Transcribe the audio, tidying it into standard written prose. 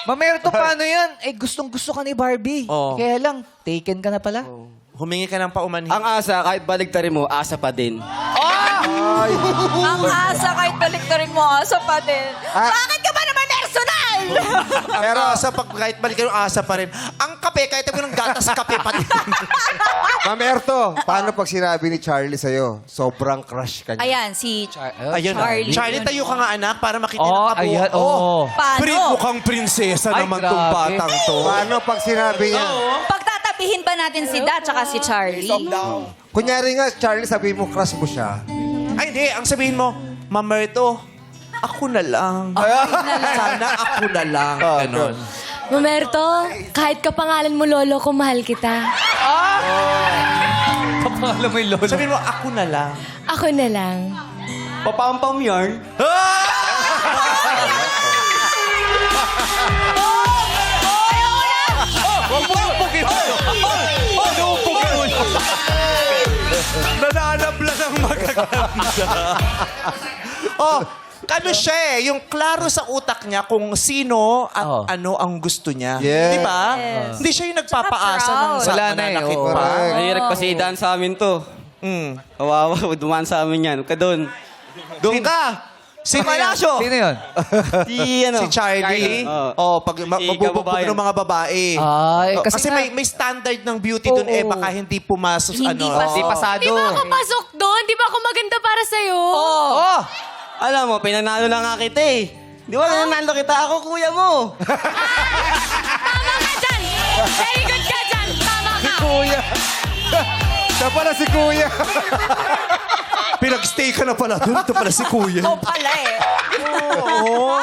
Mamerto, paano yan? Eh, gustong-gusto ka ni Barbie. Oo. Kaya lang, taken ka na pala. Humingi ka ng paumanhin. Ang asa, kahit baligtarin mo, asa pa din. Ang asa, kahit baliktarin mo, asa pa din. Bakit ka ba naman personal? Pero sa kahit balik yung asa pa rin. Ang kape, kahit mo ng gatas kape pa rin. Ma'am Erto, paano pag sinabi ni Charlie sa'yo, sobrang crush ka niya? Ayan, si Ayun. Charlie. Charlie, tayo ka nga anak para makita Oh, ng kabuo. ayan, oh. Paano? Mukhang prinsesa Ay, naman tong grabe. batang to. Paano pag sinabi niya? Pagtatapihin ba natin si Da tsaka si Charlie? Kunyari nga, Charlie, sabihin mo, crush mo siya. Ay, hindi. Ang sabihin mo, Mamerto, ako na lang. Sana ako na lang. Ganon. Mamerto, kahit kapangalan mo lolo ko, mahal kita. Papangalan mo yung lolo. Sabihin mo, ako na lang. Ako na lang. Papampam yarn. Nananab lang ang magaganda. Oh, ano siya eh, yung klaro sa utak niya kung sino at Oh. ano ang gusto niya. Yeah. Di ba? Hindi siya yung nagpapaasa ng proud. sa Wala na eh, mananakit oo. pa. Correct. Mahirap kasi daan sa amin to. Kawawa, dumaan sa amin yan. Huwag ka doon. Doon ka! Sino Palasyo! Sino yun? Si ano? Si Charlie. Oh, pag Si mabubugbog kababayan. ng mga babae. Ay, Oh, kasi kasi nga- may standard ng beauty doon eh, baka hindi pumasok Hindi ano. pa- Di pasado. Di ba ako pasok doon? Di ba ako maganda para sa'yo? Oh! Alam mo, pinanalo na nga kita eh. Di ba nanalo kita? Ako kuya mo. Tama ka dyan! Very good ka dyan! Tama ka! Kuya! Siya pala si Kuya! Pinag-stay ka na pala doon. Ito pala si Kuya. Ikaw pala eh. Oo.